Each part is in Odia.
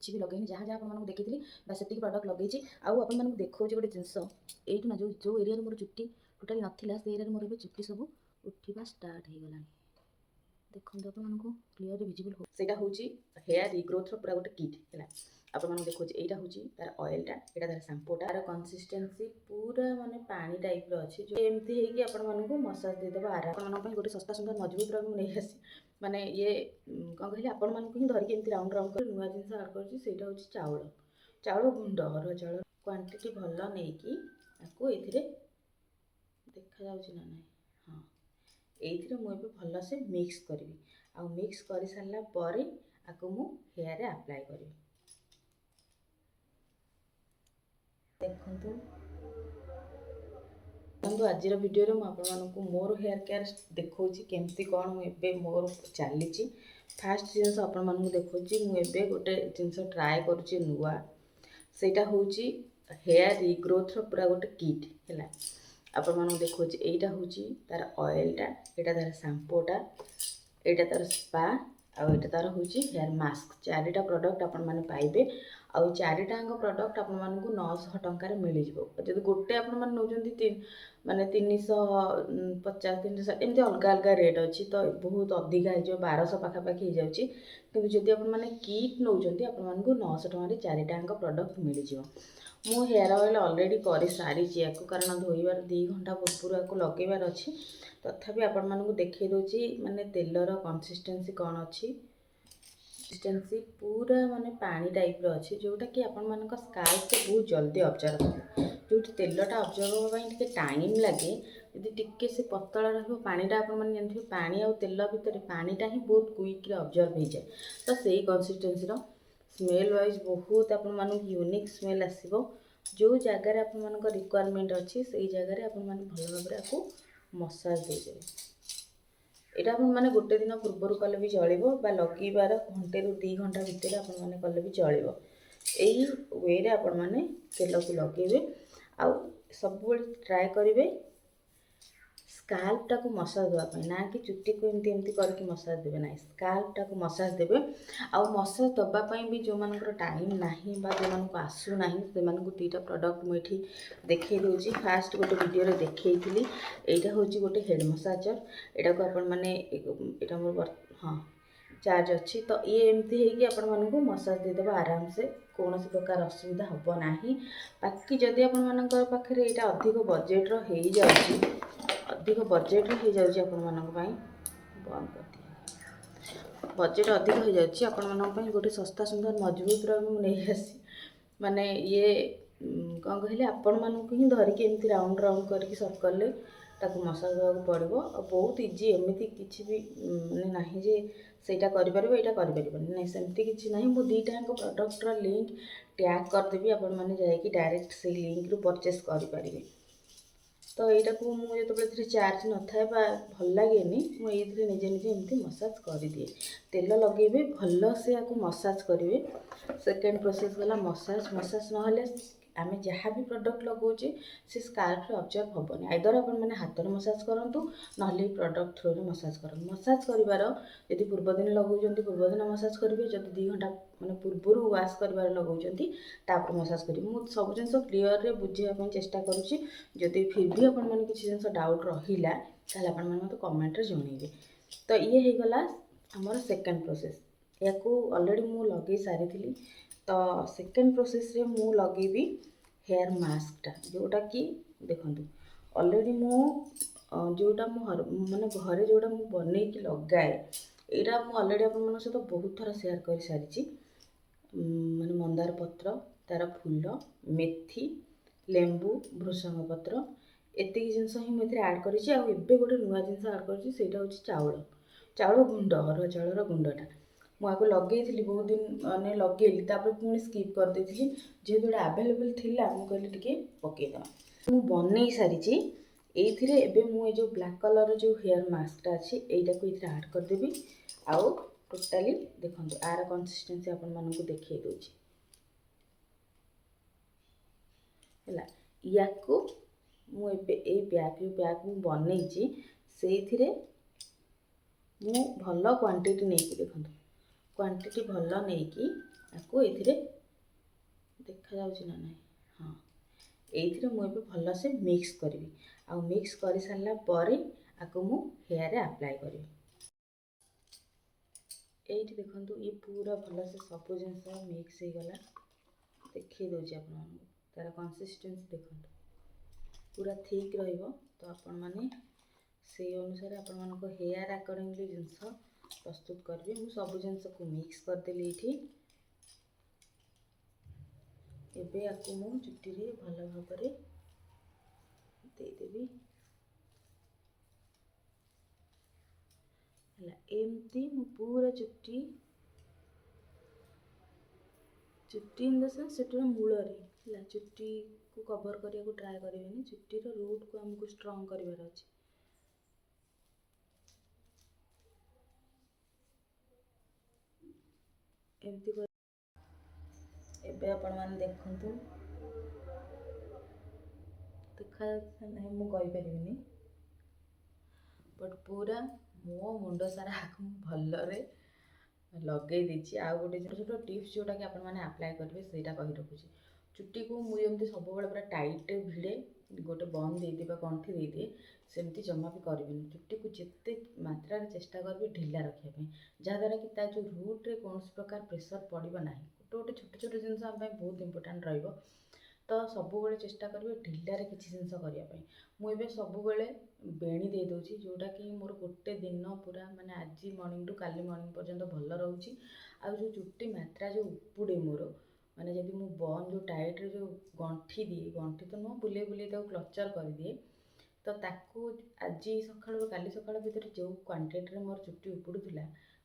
କିଛି ବି ଲଗେଇନି, ଯାହା ଯାହା ଆପଣମାନଙ୍କୁ ଦେଖିଥିଲି ବାସ୍ ସେତିକି ପ୍ରଡ଼କ୍ଟ ଲଗେଇଛି। ଆଉ ଆପଣମାନଙ୍କୁ ଦେଖାଉଛି ଗୋଟେ ଜିନିଷ, ଏଇଠୁ ନା ଯେଉଁ ଏରିଆରେ ମୋର ଚୁଟି ଟୋଟାଲି ନଥିଲା ସେ ଏରିଆରେ ମୋର ଏବେ ଚୁଟି ସବୁ ଉଠିବା ଷ୍ଟାର୍ଟ ହେଇଗଲାଣି। ଦେଖନ୍ତୁ ଆପଣମାନଙ୍କୁ କ୍ଲିୟରଲି ଭିଜିବଲ୍ ହଉ, ସେଇଟା ହେଉଛି ହେୟାର ରିଗ୍ରୋଥର ପୁରା ଗୋଟେ କିଟ୍ ହେଲା। ଆପଣମାନଙ୍କୁ ଦେଖାଉଛି ଏଇଟା ହେଉଛି ତାର ଅଏଲଟା, ଏଇଟା ତାର ସାମ୍ପୋଟା, ତାର କନସିଷ୍ଟେନ୍ସି ପୁରା ମାନେ ପାଣି ଟାଇପ୍ର ଅଛି। ଏମିତି ହେଇକି ଆପଣମାନଙ୍କୁ ମସାଜ ଦେଇଦେବ ଆରାମ। ଆପଣମାନଙ୍କ ପାଇଁ ଗୋଟେ ଶସ୍ତା ସୁନ୍ଦର ମଜବୁତର ମୁଁ ନେଇ ଆସିଛି। ମାନେ ଇଏ କ'ଣ କହିଲେ ଆପଣମାନଙ୍କୁ ହିଁ ଧରିକି ଏମିତି ରାଉଣ୍ଡ ରାଉଣ୍ଡ କରି ନୂଆ ଜିନିଷ ଆଡ଼୍ କରୁଛି। ସେଇଟା ହେଉଛି ଚାଉଳ ଗୁଣ୍ଡ, ଅରୁଆ ଚାଉଳ କ୍ୱାଣ୍ଟିଟି ଭଲ ନେଇକି ତାକୁ ଏଇଥିରେ ଦେଖାଯାଉଛି ନା ନାହିଁ, ହଁ ଏଇଥିରେ ମୁଁ ଏବେ ଭଲସେ ମିକ୍ସ କରିବି। ଆଉ ମିକ୍ସ କରିସାରିଲା ପରେ ଆକୁ ମୁଁ ହେୟାରରେ ଆପ୍ଲାଏ କରିବି। ଦେଖନ୍ତୁ ଆଜିର ଭିଡ଼ିଓରେ ମୁଁ ଆପଣମାନଙ୍କୁ ମୋର ହେୟାର କେୟାର ଦେଖାଉଛି କେମିତି କ'ଣ ମୁଁ ଏବେ ମୋର ଚାଲିଛି। ଫାଷ୍ଟ ଜିନିଷ ଆପଣମାନଙ୍କୁ ଦେଖାଉଛି, ମୁଁ ଏବେ ଗୋଟେ ଜିନିଷ ଟ୍ରାଏ କରୁଛି ନୂଆ, ସେଇଟା ହେଉଛି ହେୟାର ରିଗ୍ରୋଥର ପୁରା ଗୋଟେ କିଟ୍ ହେଲା। ଆପଣମାନଙ୍କୁ ଦେଖାଉଛି ଏଇଟା ହେଉଛି ତାର ଅଏଲଟା, ଏଇଟା ତାର ସାମ୍ପୋଟା, ଏଇଟା ତାର ସ୍ପା, ଆଉ ଏଇଟା ତାର ହେଉଛି ହେୟାର ମାସ୍କ। ଚାରିଟା ପ୍ରଡ଼କ୍ଟ ଆପଣମାନେ ପାଇବେ। ଆଉ ଚାରିଟାଙ୍କ ପ୍ରଡ଼କ୍ଟ ଆପଣମାନଙ୍କୁ 900 ଟଙ୍କାରେ ମିଳିଯିବ। ଯଦି ଗୋଟେ ଆପଣମାନେ ନେଉଛନ୍ତି ମାନେ 350 300 ଏମିତି ଅଲଗା ଅଲଗା ରେଟ୍ ଅଛି, ତ ବହୁତ ଅଧିକା ହେଇଯିବ, 1200 ପାଖାପାଖି ହେଇଯାଉଛି। କିନ୍ତୁ ଯଦି ଆପଣମାନେ କିଟ୍ ନେଉଛନ୍ତି ଆପଣମାନଙ୍କୁ 900 ଟଙ୍କାରେ ଚାରିଟାଙ୍କ ପ୍ରଡ଼କ୍ଟ ମିଳିଯିବ। ମୁଁ ହେୟାର ଅଏଲ୍ ଅଲରେଡ଼ି କରିସାରିଛି ୟାକୁ, କାରଣ ଧୋଇବାର 2 ଘଣ୍ଟା ପୂର୍ବରୁ ୟାକୁ ଲଗାଇବାର ଅଛି। ତଥାପି ଆପଣମାନଙ୍କୁ ଦେଖାଇ ଦେଉଛି ମାନେ ତେଲର କନସିଷ୍ଟେନ୍ସି କ'ଣ ଅଛି। କନସିଷ୍ଟେନ୍ସି ପୁରା ମାନେ ପାଣି ଟାଇପ୍ର ଅଛି, ଯେଉଁଟାକି ଆପଣମାନଙ୍କ ସ୍କାଲ୍ପରେ ବହୁତ ଜଲ୍ଦି ଅବଜର୍ଭ ହେବ। ଯେଉଁଠି ତେଲଟା ଅବଜର୍ଭ ହେବା ପାଇଁ ଟିକେ ଟାଇମ୍ ଲାଗେ, ଯଦି ଟିକେ ସେ ପତଳା ରହିବ ପାଣିଟା, ଆପଣମାନେ ଜାଣିଥିବେ ପାଣି ଆଉ ତେଲ ଭିତରେ ପାଣିଟା ହିଁ ବହୁତ କୁଇକ୍ରେ ଅବଜର୍ଭ ହେଇଯାଏ। ତ ସେଇ କନସିଷ୍ଟେନ୍ସିର ସ୍ମେଲ୍ ୱାଇଜ୍ ବହୁତ ଆପଣମାନଙ୍କୁ ୟୁନିକ୍ ସ୍ମେଲ୍ ଆସିବ। ଯେଉଁ ଜାଗାରେ ଆପଣମାନଙ୍କ ରିକ୍ୱାରମେଣ୍ଟ ଅଛି ସେଇ ଜାଗାରେ ଆପଣମାନେ ଭଲ ଭାବରେ ଆକୁ ମସାଜ ଦେଇଦେବେ। ଏଇଟା ଆପଣମାନେ ଗୋଟେ ଦିନ ପୂର୍ବରୁ କଲେ ବି ଚଳିବ, ବା ଲଗାଇବାର 1 ରୁ 2 ଘଣ୍ଟା ଭିତରେ ଆପଣମାନେ କଲେ ବି ଚଳିବ। ଏଇ ୱେରେ ଆପଣମାନେ ତେଲକୁ ଲଗାଇବେ। ଆଉ ସବୁବେଳେ ଟ୍ରାଏ କରିବେ ସ୍କାଲ୍ପଟାକୁ ମସାଜ ଦେବା ପାଇଁ, ନା କି ଚୁଟିକୁ ଏମିତି କରିକି ମସାଜ ଦେବେ ନାହିଁ, ସ୍କାଲ୍ପଟାକୁ ମସାଜ ଦେବେ। ଆଉ ମସାଜ ଦେବା ପାଇଁ ବି ଯେଉଁମାନଙ୍କର ଟାଇମ୍ ନାହିଁ ବା ଯେଉଁମାନଙ୍କୁ ଆସୁନାହିଁ ସେମାନଙ୍କୁ 2ଟା ପ୍ରଡ଼କ୍ଟ ମୁଁ ଏଠି ଦେଖାଇ ଦେଉଛି। ଫାଷ୍ଟ ଗୋଟେ ଭିଡ଼ିଓରେ ଦେଖାଇଥିଲି, ଏଇଟା ହେଉଛି ଗୋଟେ ହେଡ଼୍ ମସାଜର। ଏଇଟାକୁ ଆପଣମାନେ ଏଇଟା ମୋର ହଁ ଚାର୍ଜ ଅଛି, ତ ଇଏ ଏମିତି ହେଇକି ଆପଣମାନଙ୍କୁ ମସାଜ ଦେଇଦେବ ଆରାମସେ, କୌଣସି ପ୍ରକାର ଅସୁବିଧା ହେବ ନାହିଁ। ବାକି ଯଦି ଆପଣମାନଙ୍କର ପାଖରେ ଏଇଟା ଅଧିକ ବଜେଟ୍ର ହେଇଯାଉଛି ଆପଣମାନଙ୍କ ପାଇଁ, ବନ୍ଦ କରିଦିଏ, ବଜେଟ୍ ଅଧିକ ହେଇଯାଉଛି ଆପଣମାନଙ୍କ ପାଇଁ ଗୋଟେ ଶସ୍ତା ସୁନ୍ଦର ମଜବୁତର ମୁଁ ନେଇ ଆସିଛି। ମାନେ ଇଏ କ'ଣ କହିଲେ ଆପଣମାନଙ୍କୁ ହିଁ ଧରିକି ଏମିତି ରାଉଣ୍ଡ ରାଉଣ୍ଡ କରିକି ସର୍କଲରେ ତାକୁ ମସାଜ ଦେବାକୁ ପଡ଼ିବ। ଆଉ ବହୁତ ଇଜି, ଏମିତି କିଛି ବି ମାନେ ନାହିଁ ଯେ ସେଇଟା କରିପାରିବ ଏଇଟା କରିପାରିବନି, ନାହିଁ ସେମିତି କିଛି ନାହିଁ। ମୁଁ 2ଟାଙ୍କ ପ୍ରଡ଼କ୍ଟର ଲିଙ୍କ୍ ଟ୍ୟାଗ୍ କରିଦେବି, ଆପଣମାନେ ଯାଇକି ଡାଇରେକ୍ଟ ସେଇ ଲିଙ୍କ୍ରୁ ପରଚେସ୍ କରିପାରିବେ। ତ ଏଇଟାକୁ ମୁଁ ଯେତେବେଳେ ଏଥିରେ ଚାର୍ଜ ନଥାଏ ବା ଭଲ ଲାଗେନି, ମୁଁ ଏଇଥିରେ ନିଜେ ଏମିତି ମସାଜ କରିଦିଏ। ତେଲ ଲଗାଇବେ, ଭଲସେ ୟାକୁ ମସାଜ କରିବେ। ସେକେଣ୍ଡ ପ୍ରୋସେସ୍ ଗଲା ମସାଜ ନହେଲେ ଆମେ ଯାହା ବି ପ୍ରଡ଼କ୍ଟ ଲଗାଉଛେ ସେ ସ୍କାଲ୍ପରେ ଅବଜର୍ଭ ହେବନି। ଆଇଦର ଆପଣମାନେ ହାତରେ ମସାଜ କରନ୍ତୁ, ନହେଲେ ଏଇ ପ୍ରଡ଼କ୍ଟ ଥ୍ରୋରେ ମସାଜ କରନ୍ତୁ। ମସାଜ କରିବାର ଯଦି ପୂର୍ବଦିନ ଲଗାଉଛନ୍ତି ପୂର୍ବଦିନ ମସାଜ କରିବେ, ଯଦି 2 ଘଣ୍ଟା ମାନେ ପୂର୍ବରୁ ୱାଶ୍ କରିବାର ଲଗାଉଛନ୍ତି ତାପରେ ମସାଜ କରିବେ। ମୁଁ ସବୁ ଜିନିଷ କ୍ଲିୟରରେ ବୁଝିବା ପାଇଁ ଚେଷ୍ଟା କରୁଛି। ଯଦି ଫିର୍ ବି ଆପଣମାନେ କିଛି ଜିନିଷ ଡାଉଟ୍ ରହିଲା ତାହେଲେ ଆପଣମାନେ ମୋତେ କମେଣ୍ଟରେ ଜଣାଇବେ। ତ ଇଏ ହେଇଗଲା ଆମର ସେକେଣ୍ଡ ପ୍ରୋସେସ୍। ୟାକୁ ଅଲରେଡ଼ି ମୁଁ ଲଗାଇ ସାରିଥିଲି। ତ ସେକେଣ୍ଡ ପ୍ରୋସେସ୍ରେ ମୁଁ ଲଗାଇବି ହେୟାର ମାସ୍କଟା, ଯେଉଁଟାକି ଦେଖନ୍ତୁ ଅଲରେଡ଼ି ମୁଁ ଯେଉଁଟା ମୁଁ ମାନେ ଘରେ ଯେଉଁଟା ମୁଁ ବନେଇକି ଲଗାଏ, ଏଇଟା ମୁଁ ଅଲରେଡ଼ି ଆପଣମାନଙ୍କ ସହିତ ବହୁତ ଥର ସେୟାର କରିସାରିଛି। ମାନେ ମନ୍ଦାର ପତ୍ର, ତା'ର ଫୁଲ, ମେଥି, ଲେମ୍ବୁ, ଭୃଷଙ୍ଗ ପତ୍ର, ଏତିକି ଜିନିଷ ହିଁ ମୁଁ ଏଥିରେ ଆଡ଼୍ କରିଛି। ଆଉ ଏବେ ଗୋଟେ ନୂଆ ଜିନିଷ ଆଡ଼୍ କରିଛି, ସେଇଟା ହେଉଛି ଚାଉଳ ଗୁଣ୍ଡ, ଅରୁଆ ଚାଉଳର ଗୁଣ୍ଡଟା। ମୁଁ ଆକୁ ଲଗାଇଥିଲି ବହୁତ ଦିନ, ମାନେ ଲଗାଇଲି ତାପରେ ପୁଣି ସ୍କିପ୍ କରିଦେଇଥିଲି। ଯେହେତୁ ଏଇଟା ଆଭେଲେବୁଲ୍ ଥିଲା ମୁଁ କହିଲି ଟିକେ ପକାଇଦେବା। ମୁଁ ବନେଇ ସାରିଛି। ଏଇଥିରେ ଏବେ ମୁଁ ଏଇ ଯେଉଁ ବ୍ଲାକ୍ କଲର୍ର ଯେଉଁ ହେୟାର ମାସ୍କଟା ଅଛି ଏଇଟାକୁ ଏଥିରେ ଆଡ଼୍ କରିଦେବି। ଆଉ ଟୋଟାଲି ଦେଖନ୍ତୁ ଆର କନସିଷ୍ଟେନ୍ସି ଆପଣମାନଙ୍କୁ ଦେଖାଇ ଦେଉଛି ହେଲା। ୟାକୁ ମୁଁ ଏବେ ଏଇ ବ୍ୟାଗ୍ ମୁଁ ବନେଇଛି, ସେଇଥିରେ ମୁଁ ଭଲ କ୍ୱାଣ୍ଟିଟି ନେଇକି, ଦେଖନ୍ତୁ କ୍ୱାଣ୍ଟିଟି ଭଲ ନେଇକି ଆକୁ ଏଇଥିରେ ଦେଖାଯାଉଛି ନା ନାହିଁ, ହଁ, ଏଇଥିରେ ମୁଁ ଏବେ ଭଲସେ ମିକ୍ସ କରିବି। ଆଉ ମିକ୍ସ କରିସାରିଲା ପରେ ଆକୁ ମୁଁ ହେୟାରରେ ଆପ୍ଲାଏ କରିବି। ଏଇଠି ଦେଖନ୍ତୁ ଇଏ ପୁରା ଭଲସେ ସବୁ ଜିନିଷ ମିକ୍ସ ହେଇଗଲା। ଦେଖେଇ ଦେଉଛି ଆପଣମାନଙ୍କୁ, ତା'ର କନସିଷ୍ଟେନ୍ସି ଦେଖନ୍ତୁ ପୁରା ଠିକ୍ ରହିବ। ତ ଆପଣମାନେ ସେଇ ଅନୁସାରେ ଆପଣମାନଙ୍କ ହେୟାର ଆକର୍ଡ଼ିଙ୍ଗଲି ଜିନିଷ ପ୍ରସ୍ତୁତ କରିବେ। ମୁଁ ସବୁ ଜିନିଷକୁ ମିକ୍ସ କରିଦେଲି ଏଇଠି। ଏବେ ଆକୁ ମୁଁ ଚୁଟିରେ ଭଲ ଭାବରେ ଦେଇଦେବି ହେଲା। ଏମିତି ମୁଁ ପୁରା ଚୁଟି ଇନ୍ ଦ ସେନ୍ସ ଚୁଟିର ମୂଳରେ ହେଲା, ଚୁଟିକୁ କଭର୍ କରିବାକୁ ଟ୍ରାଏ କରିବେନି, ଚୁଟିର ରୁଟ୍କୁ ଆମକୁ ଷ୍ଟ୍ରଙ୍ଗ କରିବାର ଅଛି। ଏମିତି କରି ଏବେ ଆପଣମାନେ ଦେଖନ୍ତୁ, ଦେଖାଯାଉଛି ନା ନାହିଁ ମୁଁ କହିପାରିବିନି, ବଟ୍ ପୁରା ମୋ ମୁଣ୍ଡ ସାରା ଆକୁ ମୁଁ ଭଲରେ ଲଗେଇ ଦେଇଛି। ଆଉ ଗୋଟେ ଛୋଟ ଛୋଟ ଟିପ୍ସ ଯେଉଁଟାକି ଆପଣମାନେ ଆପ୍ଲାଏ କରିବେ ସେଇଟା କହି ରଖୁଛି। ଚୁଟିକୁ ମୁଁ ଯେମିତି ସବୁବେଳେ ପୁରା ଟାଇଟ୍ରେ ଭିଡ଼େ, ଗୋଟେ ବନ୍ଦ ଦେଇଦିଏ ବା ଗଣ୍ଠି ଦେଇଦିଏ, ସେମିତି ଜମା ବି କରିବେନି। ଚୁଟିକୁ ଯେତେ ମାତ୍ରାରେ ଚେଷ୍ଟା କରିବେ ଢିଲା ରଖିବା ପାଇଁ, ଯାହାଦ୍ୱାରା କି ତା ଯେଉଁ ରୁଟ୍ରେ କୌଣସି ପ୍ରକାର ପ୍ରେସର୍ ପଡ଼ିବ ନାହିଁ। ଗୋଟେ ଛୋଟ ଛୋଟ ଜିନିଷ ଆମ ପାଇଁ ବହୁତ ଇମ୍ପୋର୍ଟାଣ୍ଟ ରହିବ। ତ ସବୁବେଳେ ଚେଷ୍ଟା କରିବେ ଢିଲାରେ କିଛି ଜିନିଷ କରିବା ପାଇଁ। ମୁଁ ଏବେ ସବୁବେଳେ ବେଣୀ ଦେଇ ଦେଉଛି, ଯେଉଁଟାକି ମୋର ଗୋଟେ ଦିନ ପୁରା ମାନେ ଆଜି ମର୍ଣ୍ଣିଂରୁ କାଲି ମର୍ଣ୍ଣିଂ ପର୍ଯ୍ୟନ୍ତ ଭଲ ରହୁଛି। ଆଉ ଯେଉଁ ଚୁଟି ମାତ୍ରା ଯେଉଁ ଉପୁଡ଼େ ମୋର, ମାନେ ଯଦି ମୁଁ ବନ୍ଦ ଯେଉଁ ଟାଇଟ୍ରେ ଯେଉଁ ଗଣ୍ଠି ଦିଏ, ଗଣ୍ଠି ତ ନୁହଁ, ବୁଲେଇ ବୁଲେଇ ତାକୁ କ୍ଲଚର୍ କରିଦିଏ, ତ ତାକୁ ଆଜି ସକାଳୁ କାଲି ସକାଳ ଭିତରେ ଯେଉଁ କ୍ୱାଣ୍ଟିଟିରେ ମୋର ଚୁଟି ଉପୁଡ଼ୁଥିଲା,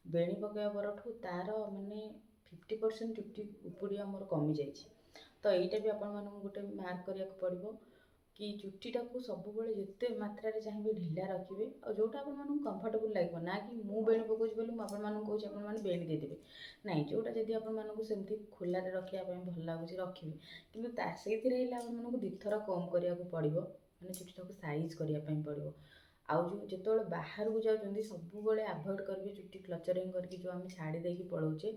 ବେଣୀ ପକାଇବା ପରଠୁ ତା'ର ମାନେ 50% ଚୁଟି ଉପୁଡ଼ିବା ମୋର କମିଯାଇଛି। ତ ଏଇଟା ବି ଆପଣମାନଙ୍କୁ ଗୋଟେ ମାର୍କ କରିବାକୁ ପଡ଼ିବ କି ଚୁଟିଟାକୁ ସବୁବେଳେ ଯେତେ ମାତ୍ରାରେ ଚାହିଁବେ ଢିଲା ରଖିବେ। ଆଉ ଯେଉଁଟା ଆପଣମାନଙ୍କୁ କମ୍ଫର୍ଟେବୁଲ୍ ଲାଗିବ, ନା କି ମୁଁ ବେଣୀ ପକାଉଛି ବୋଲି ମୁଁ ଆପଣମାନଙ୍କୁ କହୁଛି ଆପଣମାନେ ବେଣୀ ଦେଇଦେବେ, ନାଇଁ, ଯେଉଁଟା ଯଦି ଆପଣମାନଙ୍କୁ ସେମିତି ଖୋଲାରେ ରଖିବା ପାଇଁ ଭଲ ଲାଗୁଛି ରଖିବେ। କିନ୍ତୁ ସେଇଥିରେ ହେଲେ ଆପଣମାନଙ୍କୁ ଦୁଇଥର କମ୍ କରିବାକୁ ପଡ଼ିବ, ମାନେ ଚୁଟିଟାକୁ ସାଇଜ୍ କରିବା ପାଇଁ ପଡ଼ିବ। ଆଉ ଯେତେବେଳେ ବାହାରକୁ ଯାଉଛନ୍ତି ସବୁବେଳେ ଆଭଏଡ଼୍ କରିବେ ଚୁଟି କ୍ଲଚରିଂ କରିକି ଯେଉଁ ଆମେ ଛାଡ଼ି ଦେଇକି ପଳାଉଛେ,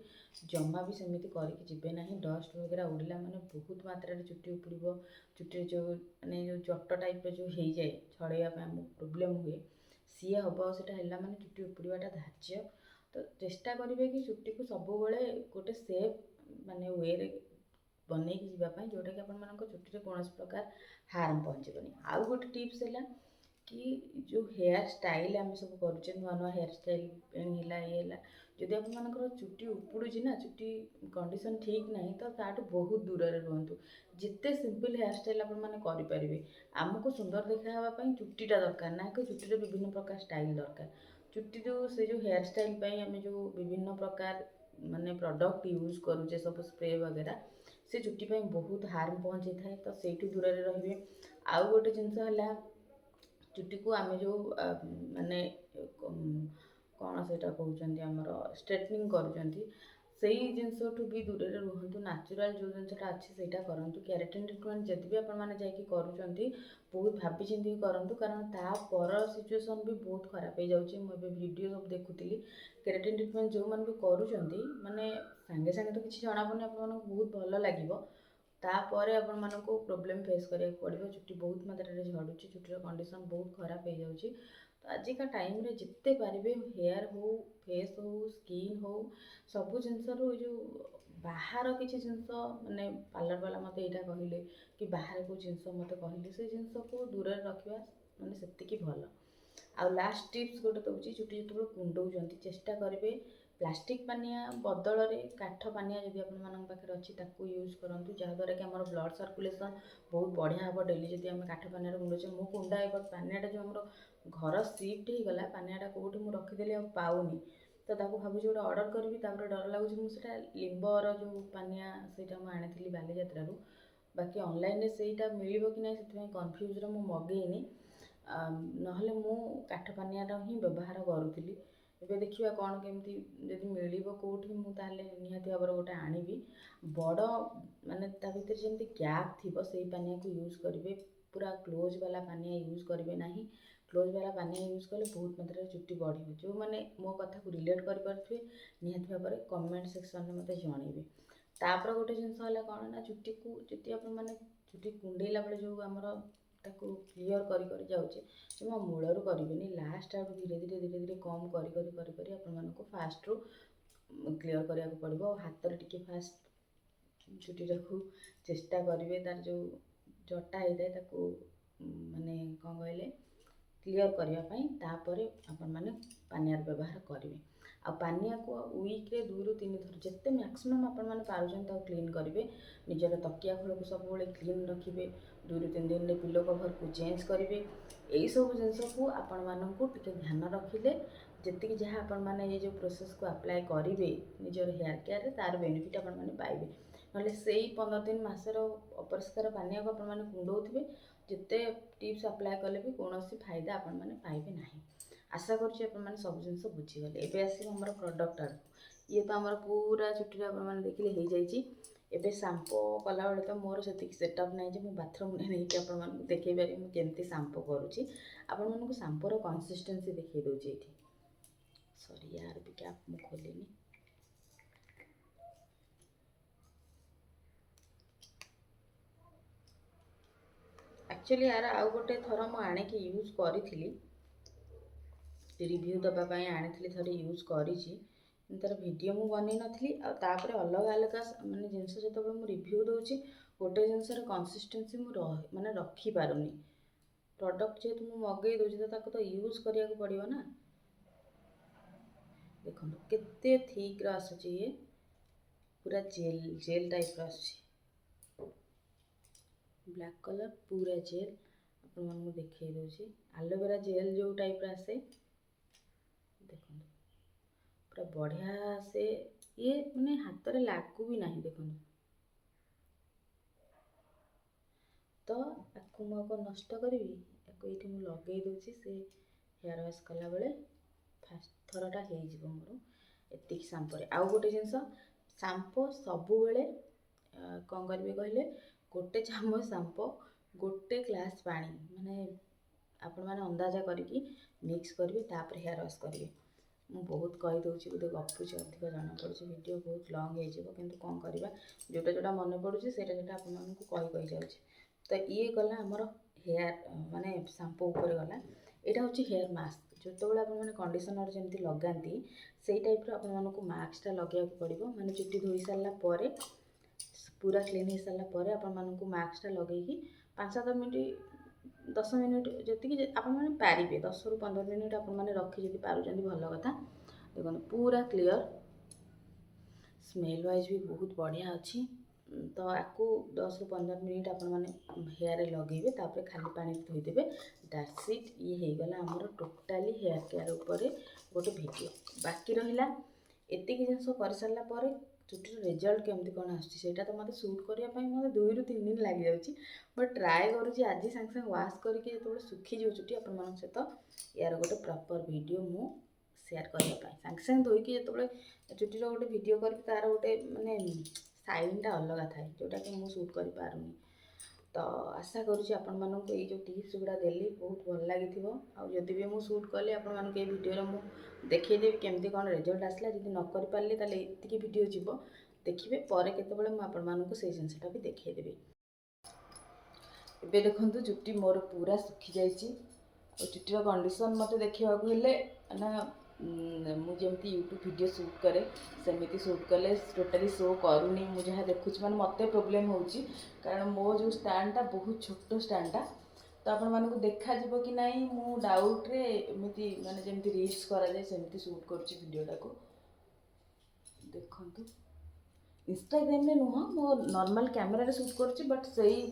ଜମା ବି ସେମିତି କରିକି ଯିବେ ନାହିଁ। ଡଷ୍ଟ ବଗେରା ଉଡ଼ିଲା ମାନେ ବହୁତ ମାତ୍ରାରେ ଚୁଟି ଉପୁଡ଼ିବ। ଚୁଟିରେ ଯେଉଁ ମାନେ ଯେଉଁ ଜଟ ଟାଇପ୍ର ଯେଉଁ ହେଇଯାଏ, ଛଡ଼େଇବା ପାଇଁ ଆମକୁ ପ୍ରୋବ୍ଲେମ୍ ହୁଏ, ସିଏ ହେବ। ସେଇଟା ହେଲା ମାନେ ଚୁଟି ଉପୁଡ଼ିବାଟା ଧାର୍ଯ୍ୟ। ତ ଚେଷ୍ଟା କରିବେ କି ଚୁଟିକୁ ସବୁବେଳେ ଗୋଟେ ସେଫ୍ ମାନେ ୱେରେ ବନେଇକି ଯିବା ପାଇଁ, ଯେଉଁଟାକି ଆପଣମାନଙ୍କ ଚୁଟିରେ କୌଣସି ପ୍ରକାର ହାର୍ମ ପହଞ୍ଚିବନି। ଆଉ ଗୋଟେ ଟିପ୍ସ ହେଲା କି ଯେଉଁ ହେୟାର ଷ୍ଟାଇଲ୍ ଆମେ ସବୁ କରୁଛେ, ନୂଆ ନୂଆ ହେୟାର ଷ୍ଟାଇଲ୍ ହେଲା, ଇଏ ହେଲା, ଯଦି ଆପଣମାନଙ୍କର ଚୁଟି ଉପୁଡ଼ୁଛି ନା, ଚୁଟି କଣ୍ଡିସନ୍ ଠିକ୍ ନାହିଁ, ତ ତାଠୁ ବହୁତ ଦୂରରେ ରୁହନ୍ତୁ। ଯେତେ ସିମ୍ପଲ୍ ହେୟାର ଷ୍ଟାଇଲ୍ ଆପଣମାନେ କରିପାରିବେ। ଆମକୁ ସୁନ୍ଦର ଦେଖା ହେବା ପାଇଁ ଚୁଟିଟା ଦରକାର, ନା କି ଚୁଟିରେ ବିଭିନ୍ନ ପ୍ରକାର ଷ୍ଟାଇଲ୍ ଦରକାର। ଚୁଟି ସେ ଯେଉଁ ହେୟାର ଷ୍ଟାଇଲ୍ ପାଇଁ ଆମେ ଯେଉଁ ବିଭିନ୍ନ ପ୍ରକାର ମାନେ ପ୍ରଡ଼କ୍ଟ ୟୁଜ୍ କରୁଛେ, ସବୁ ସ୍ପ୍ରେ ବଗେରା, ସେ ଚୁଟି ପାଇଁ ବହୁତ ହାର୍ମ ପହଞ୍ଚାଇଥାଏ। ତ ସେଇଠୁ ଦୂରରେ ରହିବେ। ଆଉ ଗୋଟେ ଜିନିଷ ହେଲା, ଚୁଟିକୁ ଆମେ ଯେଉଁ ମାନେ କ'ଣ ସେଇଟା କହୁଛନ୍ତି, ଆମର ଷ୍ଟ୍ରେଟନିଂ କରୁଛନ୍ତି, ସେଇ ଜିନିଷଠୁ ବି ଦୂରରେ ରୁହନ୍ତୁ। ନ୍ୟାଚୁରାଲ୍ ଯେଉଁ ଜିନିଷଟା ଅଛି ସେଇଟା କରନ୍ତୁ। କେରାଟିନ୍ ଟ୍ରିଟମେଣ୍ଟ ଯଦି ବି ଆପଣମାନେ ଯାଇକି କରୁଛନ୍ତି, ବହୁତ ଭାବିଚିନ୍ତି କରନ୍ତୁ, କାରଣ ତାପର ସିଚୁଏସନ୍ ବି ବହୁତ ଖରାପ ହେଇଯାଉଛି। ମୁଁ ଏବେ ଭିଡ଼ିଓ ସବୁ ଦେଖୁଥିଲି, କେରାଟିନ୍ ଟ୍ରିଟମେଣ୍ଟ ଯେଉଁମାନେ ବି କରୁଛନ୍ତି, ମାନେ ସାଙ୍ଗେ ସାଙ୍ଗେ ତ କିଛି ଜଣାପଡ଼ୁନି, ଆପଣମାନଙ୍କୁ ବହୁତ ଭଲ ଲାଗିବ, ତାପରେ ଆପଣମାନଙ୍କୁ ପ୍ରୋବ୍ଲେମ୍ ଫେସ୍ କରିବାକୁ ପଡ଼ିବ। ଚୁଟି ବହୁତ ମାତ୍ରାରେ ଝଡ଼ୁଛି, ଚୁଟିର କଣ୍ଡିସନ୍ ବହୁତ ଖରାପ ହେଇଯାଉଛି। ତ ଆଜିକା ଟାଇମ୍ରେ ଯେତେ ପାରିବେ ହେୟାର୍ ହଉ, ଫେସ୍ ହଉ, ସ୍କିନ୍ ହଉ, ସବୁ ଜିନିଷରୁ ଏଇ ଯେଉଁ ବାହାର କିଛି ଜିନିଷ, ମାନେ ପାର୍ଲର ବାଲା ମୋତେ ଏଇଟା କହିଲେ କି ବାହାରେ କେଉଁ ଜିନିଷ ମୋତେ କହିଲେ, ସେ ଜିନିଷକୁ ଦୂରରେ ରଖିବା ମାନେ ସେତିକି ଭଲ। ଆଉ ଲାଷ୍ଟ ଟିପ୍ସ ଗୋଟେ ଦେଉଛି, ଚୁଟି ଯେତେବେଳେ କୁଣ୍ଡଉଛନ୍ତି ଚେଷ୍ଟା କରିବେ ପ୍ଲାଷ୍ଟିକ୍ ପାନିଆ ବଦଳରେ କାଠ ପାନିଆ ଯଦି ଆପଣମାନଙ୍କ ପାଖରେ ଅଛି ତାକୁ ୟୁଜ୍ କରନ୍ତୁ, ଯାହାଦ୍ୱାରା କି ଆମର ବ୍ଲଡ଼ ସର୍କୁଲେସନ୍ ବହୁତ ବଢ଼ିଆ ହେବ। ଡେଲି ଯଦି ଆମେ କାଠ ପାନିଆରେ କୁଣ୍ଡଉଛେ, ମୁଁ କୁଣ୍ଡାଏ, ବଟ୍ ପାନିଆଟା ଯେଉଁ ଆମର ଘର ସିଫ୍ଟ ହେଇଗଲା, ପାନିଆଟା କେଉଁଠି ମୁଁ ରଖିଦେଲି ଆଉ ପାଉନି, ତ ତାକୁ ଭାବୁଛି ଗୋଟେ ଅର୍ଡ଼ର କରିବି। ତାପରେ ଡର ଲାଗୁଛି, ମୁଁ ସେଇଟା ଲିମ୍ବର ଯେଉଁ ପାନିଆ ସେଇଟା ମୁଁ ଆଣିଥିଲି ବାଲିଯାତ୍ରାରୁ, ବାକି ଅନଲାଇନ୍ରେ ସେଇଟା ମିଳିବ କି ନାହିଁ ସେଥିପାଇଁ କନଫ୍ୟୁଜ୍ରେ ମୁଁ ମଗେଇନି। ନହେଲେ ମୁଁ କାଠ ପାନିଆଟା ହିଁ ବ୍ୟବହାର କରୁଥିଲି। ଏବେ ଦେଖିବା କ'ଣ କେମିତି ଯଦି ମିଳିବ କେଉଁଠି, ମୁଁ ତାହେଲେ ନିହାତି ଭାବରେ ଗୋଟେ ଆଣିବି। ବଡ଼ ମାନେ ତା ଭିତରେ ଯେମିତି ଗ୍ୟାପ୍ ଥିବ ସେଇ ପାନିଆକୁ ୟୁଜ୍ କରିବେ। ପୁରା କ୍ଲୋଜ୍ ବାଲା ପାନିଆ ୟୁଜ୍ କରିବେ ନାହିଁ। କ୍ଲୋଜ୍ ବାଲା ପାନିଆ ୟୁଜ୍ କଲେ ବହୁତ ମାତ୍ରାରେ ଚୁଟି ବଢ଼ିବ। ଯେଉଁମାନେ ମୋ କଥାକୁ ରିଲେଟ୍ କରିପାରୁଥିବେ ନିହାତି ଭାବରେ କମେଣ୍ଟ ସେକ୍ସନରେ ମୋତେ ଜଣାଇବେ। तापर गोटे जिनस है कौन ना चुटी आपने चुटी कुंडेला बेले जो आमर ताको क्लीयर कर जाऊे जमा मूलर करेंगे लास्ट आड़ धीरे धीरे धीरे धीरे कम कर आपको फास्ट रू क्लीयर कराया पड़ो हाथ में टी फास्ट चुटीटा को चेष्टा करेंगे तार जो जटा होता है माने कौन कहले क्लीयर करने तापर आपण मैंने पानियार व्यवहार करेंगे आ पानिया को वीक्रे 2 ରୁ 3 थर जिते मैक्सिमम आपण पार्जन क्लीन करेंगे निजर तकिया खोल को सब क्लीन रखिए 2 ରୁ 3 दिन पिलो कभर को चेंज करेंगे यही सब जिनस को आपण मानक टिके ध्यान रखिले जी जहाँ आपण मैंने ये जो प्रोसेस को अप्लाई करेंगे निजर हेयर केयर तार बेनिफिट आपण मैंने पाइबे ना से 15 दिन मसर अपरिष्कार पानिया को आपण मैंने कुंडे जिते टिप्स अप्लाई कले भी कौन फायदा आपण मैंने पाइबे ना आशा करुँचे मैंने सब जिन बुझीगले एवं आस प्रडक्ट आड़ ये तो आम पूरा चुटी मैंने देखिले हो जाइए एबे सांपो कला बेले तो मोर से सेटअप ना मुझे बाथरूम नहीं आपको देखी पारि मुझे सांपो करुँची आपण मानक सांपोर कंसिस्टेंसी देखी दूसरी ये सॉरी यार भी क्या मुझे खोलिनी एक्चुअली यार आउ गोटे थर मु आणिकी यूज करी रिव्यू दबापाई आनी थोड़े यूज करी तार वीडियो मु बन नी तापर अलग अलग माने जिनस जो मुझे रिव्यू दूसरी गोटे जिनसर कंसिस्टेंसी माने रखिपारुनी प्रोडक्ट जेहेतु मुझे मगई दूसरी तो यूज करिया को पड़ो ना देखो केते थिक आसूची ये पूरा जेल जेल टाइप आसूची ब्लैक कलर पूरा जेल आपको देखई दूसरी एलोवेरा जेल जो टाइप आसे देखो पूरा बढ़िया से ये मैंने हाथ में लागू भी नहीं देखो तो आपको मुझे नष्ट करी ये लगे दूसरी से हेयर वाश कला बेले फास्ट थरटा हो मोर एति सांपो आउ गोटे जिनस सांपो सबु बेले कौन करेंगे कहले गोटे चामच सांपो गोटे ग्लास पानी माने आपण मैंने अंदाजा करके मिक्स करेंगे तापर हेयर वाश करेंगे मु बहुत कहीदे बोधे गपुची अधिक जना पड़ी वीडियो बहुत लंग हो कि कौन करवा जोटा जोटा मन पड़ूँ से आपको जाऊँ तो ये गला आमर हेयर माने सांपो उपर गला यहाँ हूँ हेयर मास्क जो मैंने कंडीशनर जमी लगाती से टाइप आपको मास्कटा लगे पड़ो माने चुटी धोई सारापर पूरा क्लीन हो सारापर आपको मास्कटा लगे 5-7 मिनट 10 मिनट जी आपने पारे 10 ରୁ 15 मिनट आपने रखी जी पार्टी भल कथा देखो पूरा क्लीयर स्मेल वाइज भी बहुत बढ़िया अच्छी तो आपको 10 ରୁ 15 मिनट आपने हेयर लगे तापर खाली पानी धोईदेवे डाटसीट ये हो गला आमर टोटाली हेयर केयर उपर गोटे वीडियो बाकी रहा एतिक जिनस कर सारापर चुटीर रिजल्ट केमती कौन आसा तो मतलब सुट करने मतलब 2 ରୁ 3 दिन लग जाऊँगी बट ट्राए करुँच आज सांगे सांगे वाश करके जो सुखीज चुटी आपण सहित यार गोटे प्रॉपर वीडियो मु शेयर करने सांगे सांगे धोईकी जो चुटीर गोटे वीडियो कर तार गोटे माने साइनटा अलग थाए जोटा कि मुझे सुट कर पारुनी तो आशा करुँच आपण मानक ये जो टिप्स गुड़ा देली बहुत भल लगी आदि भी मुझे सुट कली आपण मानक ये वीडियो मुझे देखईदेवी केमती कौन रिजल्ट आसला जब न कर पारे ताले ये वीडियो जीव देखिए पर केतबेले मुझे आपण मानक से जिनसटा भी देखईदेवी एबे देखंतु चुट्टी मोर पूरा सुखी जाइए चुट्टीर कंडीशन मत देखा ना मुझे यूट्यूब वीडियो शूट करे सेमती शूट कले टोटाली शो करूनी मुझे जहाँ देखुची मैंने मत प्रोब्लेम हो कारण मो जो स्टैंडटा बहुत छोट स्टैंडटा तो आपण मानक देखा कि नहीं मु डाउट्रे एमती माने जमती रील्स करा जाए सेमती शूट करुच्ची वीडियोटा को देखंतु इंस्टाग्राम में नुह मो नॉर्मल कैमरा शूट करुच्ची बट सही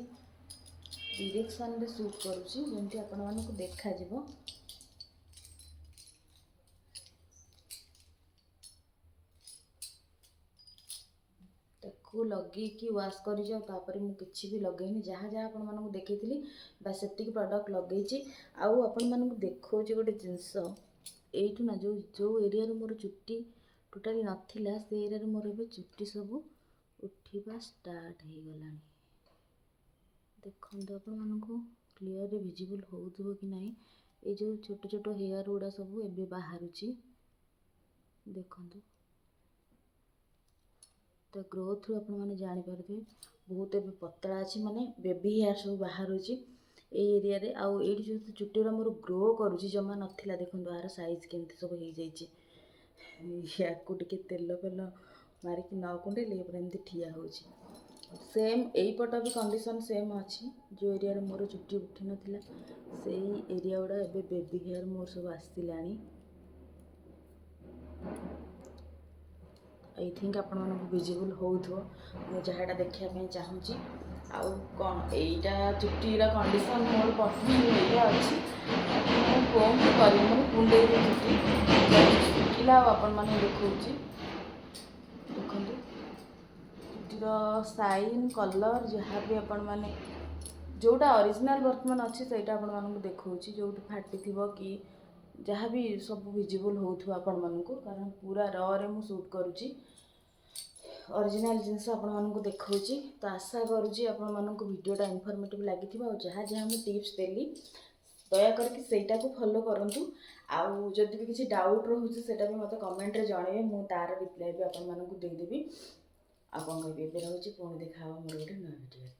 डायरेक्शन रे शूट करुच्ची जमती आपण मानक देखा जिवो को लगे कि वाश कर जाओ तापर मु किछि भी लगेनी जहाँ जहाँ आपण मानक देखी बस सेटिक प्रोडक्ट लगे आउ आपण मानक देखो गोटे जिनस एठू ना जो जो एरिया मोर चुट्टी टोटाली नाथिला से एरिया मोर ए चुट्टी सब उठा स्टार्ट हो गला देखो आपण मानक क्लीयर विजिबल होउथबो कि नहीं ये जो छोट छोट हेयर गुड़ा सब एबे बाहरुची देखो ତା ଗ୍ରୋଥରୁ ଆପଣମାନେ ଜାଣିପାରୁଥିବେ ବହୁତ ଏବେ ପତଳା ଅଛି, ମାନେ ବେବି ହେୟାର ସବୁ ବାହାରୁଛି ଏଇ ଏରିଆରେ। ଆଉ ଏଇଠି ଯେଉଁ ଚୁଟିର ମୋର ଗ୍ରୋ କରୁଛି ଜମା ନଥିଲା, ଦେଖନ୍ତୁ ଆର ସାଇଜ୍ କେମିତି ସବୁ ହେଇଯାଇଛି। ୟାକୁ ଟିକେ ତେଲ ଫେଲ ମାରିକି ନ କୁଣ୍ଡେଇଲେ ପୁରା ଏମିତି ଠିଆ ହେଉଛି। ସେମ୍ ଏଇପଟ ବି କଣ୍ଡିସନ୍ ସେମ୍ ଅଛି, ଯେଉଁ ଏରିଆରେ ମୋର ଚୁଟି ଉଠିନଥିଲା ସେଇ ଏରିଆ ଗୁଡ଼ା ଏବେ ବେବି ହେୟାର ମୋର ସବୁ ଆସିଲାଣି। ଆଇ ଥିଙ୍କ ଆପଣମାନଙ୍କୁ ଭିଜିବୁଲ୍ ହେଉଥିବ ମୁଁ ଯାହାଟା ଦେଖିବା ପାଇଁ ଚାହୁଁଛି। ଆଉ କ'ଣ ଏଇଟା ଚୁଟିର କଣ୍ଡିସନ୍ ମୋର ବର୍ତ୍ତମାନ ଏଇଆ ଅଛି। ମୁଁ କ'ଣ କରିବି, ମାନେ କୁଣ୍ଡେଇବି ଚୁଟି ଶୁଖିଲା। ଆଉ ଆପଣମାନଙ୍କୁ ଦେଖାଉଛି, ଦେଖନ୍ତୁ ଚୁଟିର ସାଇନ୍ କଲର୍ ଯାହା ବି ଆପଣମାନେ ଯେଉଁଟା ଅରିଜିନାଲ୍ ବର୍ତ୍ତମାନ ଅଛି ସେଇଟା ଆପଣମାନଙ୍କୁ ଦେଖାଉଛି। ଯେଉଁଠି ଫାଟିଥିବ କି ଯାହା ବି ସବୁ ଭିଜିବୁଲ୍ ହେଉଥିବ ଆପଣମାନଙ୍କୁ, କାରଣ ପୁରା ର'ରେ ମୁଁ ସୁଟ୍ କରୁଛି। ଅରିଜିନାଲ୍ ଜିନିଷ ଆପଣମାନଙ୍କୁ ଦେଖାଉଛି। ତ ଆଶା କରୁଛି ଆପଣମାନଙ୍କୁ ଭିଡ଼ିଓଟା ଇନଫର୍ମେଟିଭ୍ ଲାଗିଥିବ। ଆଉ ଯାହା ଯାହା ମୁଁ ଟିପ୍ସ ଦେଲି ଦୟାକରିକି ସେଇଟାକୁ ଫଲୋ କରନ୍ତୁ। ଆଉ ଯଦି ବି କିଛି ଡାଉଟ୍ ରହୁଛି ସେଇଟା ବି ମୋତେ କମେଣ୍ଟରେ ଜଣାଇବେ, ମୁଁ ତା'ର ରିପ୍ଲାଏ ବି ଆପଣମାନଙ୍କୁ ଦେଇଦେବି। ଆଉ କ'ଣ କହିବି, ଏବେ ରହୁଛି, ପୁଣି ଦେଖା ହେବ ମୋର ଗୋଟେ ନୂଆ ଭିଡ଼ିଓରେ।